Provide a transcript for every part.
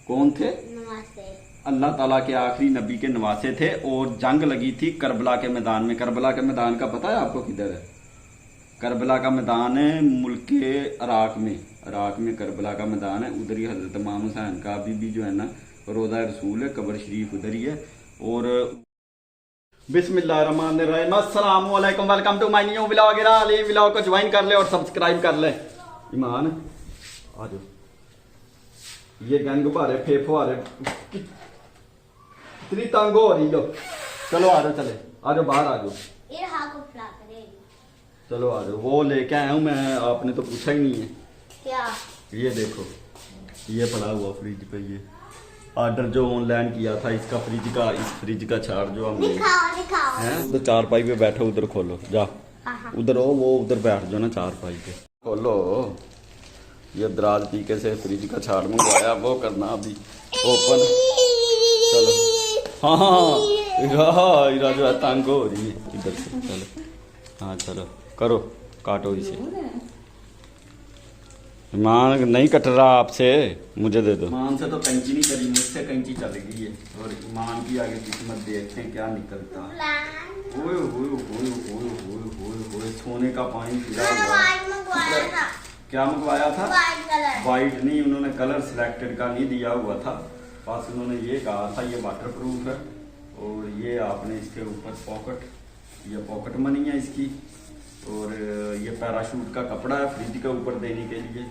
कौन थे? नवासे। अल्लाह ताला के आखिरी नबी के नवासे थे और जंग लगी थी करबला के मैदान में। करबला के मैदान का पता है आपको किधर है? करबला का मैदान है मुल्क के इराक में। इराक में करबला का मैदान है, उधर ही हजरत इमाम हुसैन का अभी भी जो है ना रोज़ा रसूल है, कब्र शरीफ उधर ही है। और बिस्मिल्लाहिर्रहमानिर्रहीम, अस्सलाम वालेकुम, welcome to my new vlog. Ali vlog को ज्वाइन कर ले और सब्सक्राइब कर ले। ईमान आ जाओ, ये गंग भारे फेफो आ रहे, कितनी तंग हो रही हो। चलो आ जाओ, चले आ जाओ, बाहर आ जाओ। ये हाथ उठा करेगी। चलो आ जाओ, वो लेके आया हूँ मैं, आपने तो पूछा ही नहीं है। क्या? ये देखो, ये पड़ा हुआ फ्रिज पे, ये ऑर्डर जो ऑनलाइन किया था इसका, फ्रिज का, इस फ्रिज का चार्ज जो हमने दिखाओ दिखाओ। है। उधर चारपाई पे बैठो, उधर खोलो जा, उधर हो, वो उधर बैठ जाओ ना चारपाई पे, खोलो। ये दराज तरीके से फ्रिज का छाड़ मंगवाया, वो करना अभी ओपन। चलो हाँ हाँ, इरा जो है तंग हो रही है इधर से। चलो हाँ चलो करो, काटो इसे। ईमान नहीं कट रहा आपसे, मुझे दे दो। ईमान से तो कैंची नहीं चली, मुझसे कैंची चल गई है। और ईमान की आगे किस्मत देखते हैं क्या निकलता है। ओए होए होए होए होए होए होए, सोने का पानी फिरा हुआ। क्या मंगवाया था? White colour. वाइट नहीं, उन्होंने कलर सिलेक्टेड का नहीं दिया हुआ था, बस उन्होंने ये कहा था ये वाटर प्रूफ है। और ये आपने इसके ऊपर पॉकेट, ये पॉकेट मनी है इसकी। और ये पैराशूट का कपड़ा है फ्रिज के ऊपर देने के लिए।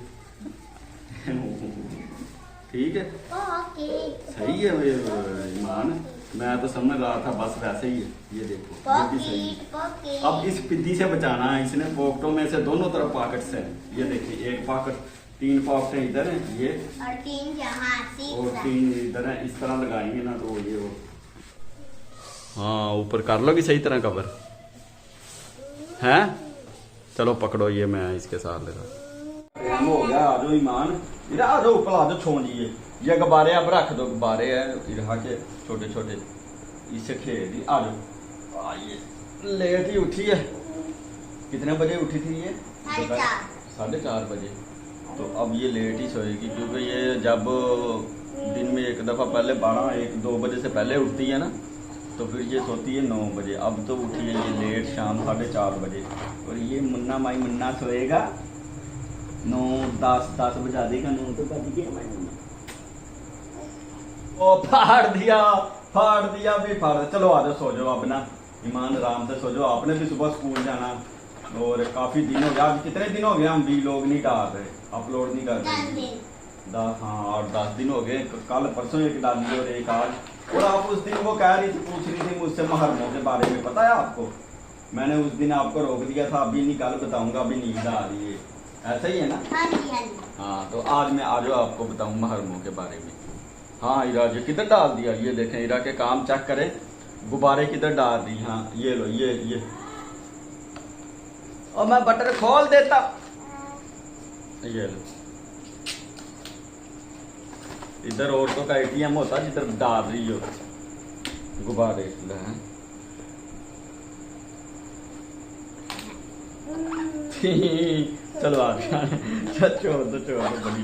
ठीक है, ओके। सही है ये ईमान, मैं तो समझ रहा था बस वैसे ही है। ये देखो ये भी सही है। पॉकेट। अब इस पिद्दी से बचाना है, इसने पॉकेटों में से दोनों तरफ पॉकेट्स हैं। ये देखिए, एक पॉकेट, 3 पॉकेट इधर है ये, और 3 यहाँ और 3 इधर है। इस तरह लगाएंगे ना तो ये वो, हाँ ऊपर कर लोगी सही तरह कवर है। चलो पकड़ो, ये मैं इसके साथ लगा, काम हो गया। आ जाओ ईमान, इधर आ जाओ, ऊपर आ जाओ, छोड़ दीजिए। ये गुब्बारे अब रख दो, गुब्बारे हैं इधर के छोटे छोटे, इससे खेल दी। आ जाओ, आइए। लेट ही उठी है, कितने बजे उठी थी ये? 4:30 बजे। तो अब ये लेट ही सोएगी, क्योंकि ये जब दिन में एक दफ़ा पहले 12-1-2 बजे से पहले उठती है ना, तो फिर ये सोती है 9 बजे। अब तो उठी है ये लेट, शाम 4:30 बजे। और ये मुन्ना माई मुन्ना सोएगा 9-10 बजा देगा, 9 तो बज गया माई मुन्ना। ओ फाड़ दिया भी फाड़। चलो आ जाओ, सो जाओ अब ना ईमान, आराम से सो जाओ। आपने भी सुबह स्कूल जाना, और काफ़ी दिन हो गया, आज कितने दिन हो गए हम व्लॉग नहीं डाल रहे, अपलोड नहीं कर रहे। 10 हाँ, और 10 दिन हो गए। कल परसों एक डाली और एक आज। और आप उस दिन वो कह रही थी, पूछ रही थी मुझसे महरमों के बारे में, पता है आपको? मैंने उस दिन आपको रोक दिया था, अभी नहीं कल बताऊंगा, अभी नींद आ रही है, ऐसा ही है ना? हाँ, तो आज मैं आज आपको बताऊँ महरमों के बारे में। हाँ इरा जी किधर डाल दिया, ये देखें, इरा के काम चेक करें, गुब्बारे किधर डाल दी। हाँ ये लो, ये और मैं बटन खोल देता, ये लो। इधर औरतों का ATM होता जिधर डाल रही हो गुब्बारे। चलो आ छोड़ दो,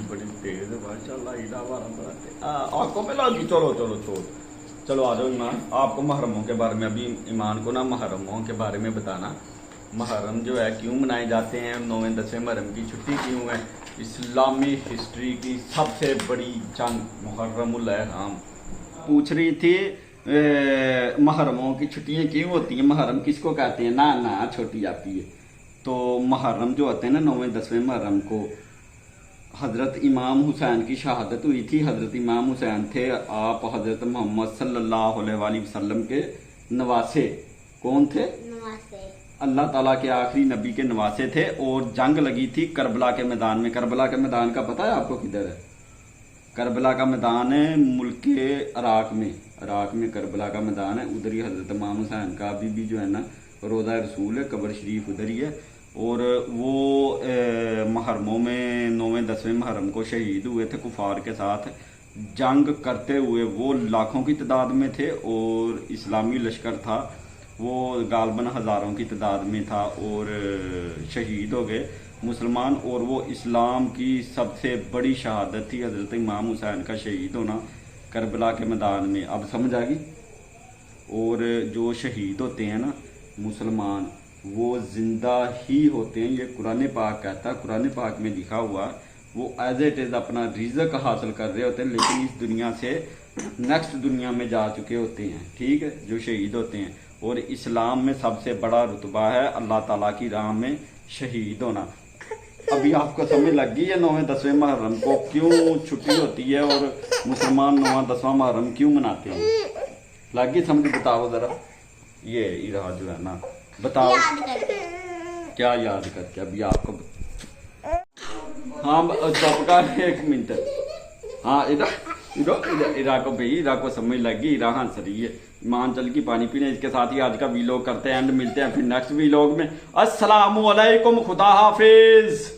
बड़ी तेज है माशाल्लाह, इधर बड़ा आंखों में लगी। चलो छोड़, चलो आ जाओ ईमान, आपको महरमों के बारे में, अभी ईमान को ना महरमों के बारे में बताना। महरम जो है क्यों मनाए जाते हैं, 9वें 10वें महरम की छुट्टी क्यों है, इस्लामी हिस्ट्री की सबसे बड़ी जंग मुहर्रमुल अहराम। पूछ रही थी महरमों की छुट्टियां क्यों होती हैं, महरम किसको कहते हैं? ना छोटी आती है। तो महर्रम जो होते हैं ना, 9वें 10वें महर्रम को हज़रत इमाम हुसैन की शहादत हुई थी। हज़रत इमाम हुसैन थे, आप हज़रत मोहम्मद सल्लल्लाहु अलैहि वसल्लम के नवासे। कौन थे? नवासे। अल्लाह ताला के आखिरी नबी के नवासे थे। और जंग लगी थी करबला के मैदान में। करबला के मैदान का पता है आपको किधर है? करबला का मैदान है मुल्क के इराक में। इराक में करबला का मैदान है, उधर ही हज़रत इमाम हुसैन का अभी भी जो है ना रोज़ा रसूल है, कब्र शरीफ उधर ही है। और वो महरमों में 9वें 10वें महरम को शहीद हुए थे कुफार के साथ जंग करते हुए। वो लाखों की तादाद में थे, और इस्लामी लश्कर था वो गालबन हज़ारों की तादाद में था, और शहीद हो गए। मुसलमान, और वो इस्लाम की सबसे बड़ी शहादत थी हज़रत इमाम हुसैन का शहीद होना करबला के मैदान में। अब समझ आ गई। और जो शहीद होते हैं ना मुसलमान, वो ज़िंदा ही होते हैं, ये कुरान पाक कहता है, कुरान पाक में लिखा हुआ, वो एज इट इज़ अपना रिज़्क हासिल कर रहे होते हैं, लेकिन इस दुनिया से नेक्स्ट दुनिया में जा चुके होते हैं, ठीक है, जो शहीद होते हैं। और इस्लाम में सबसे बड़ा रुतबा है अल्लाह ताला की राह में शहीद होना। अभी आपको समझ लग गई है 9वें-10वें मुहर्रम को क्यों छुट्टी होती है और मुसलमान 9वां-10वां मुहर्रम क्यों मनाते हैं? लग गई समझ? बताओ ज़रा। ये इरा जो है ना, बताओ याद करके। क्या याद करके अभी आपको। हाँ चुप कर 1 मिनट। हाँ इरा को भाई, इरा को समझ लग गई, इरा हंस रही है। ईमान चल की पानी पीने। इसके साथ ही आज का वीलॉग करते हैं एंड, मिलते हैं फिर नेक्स्ट वीलॉग में। अस्सलामु अलैकुम, खुदा हाफिज।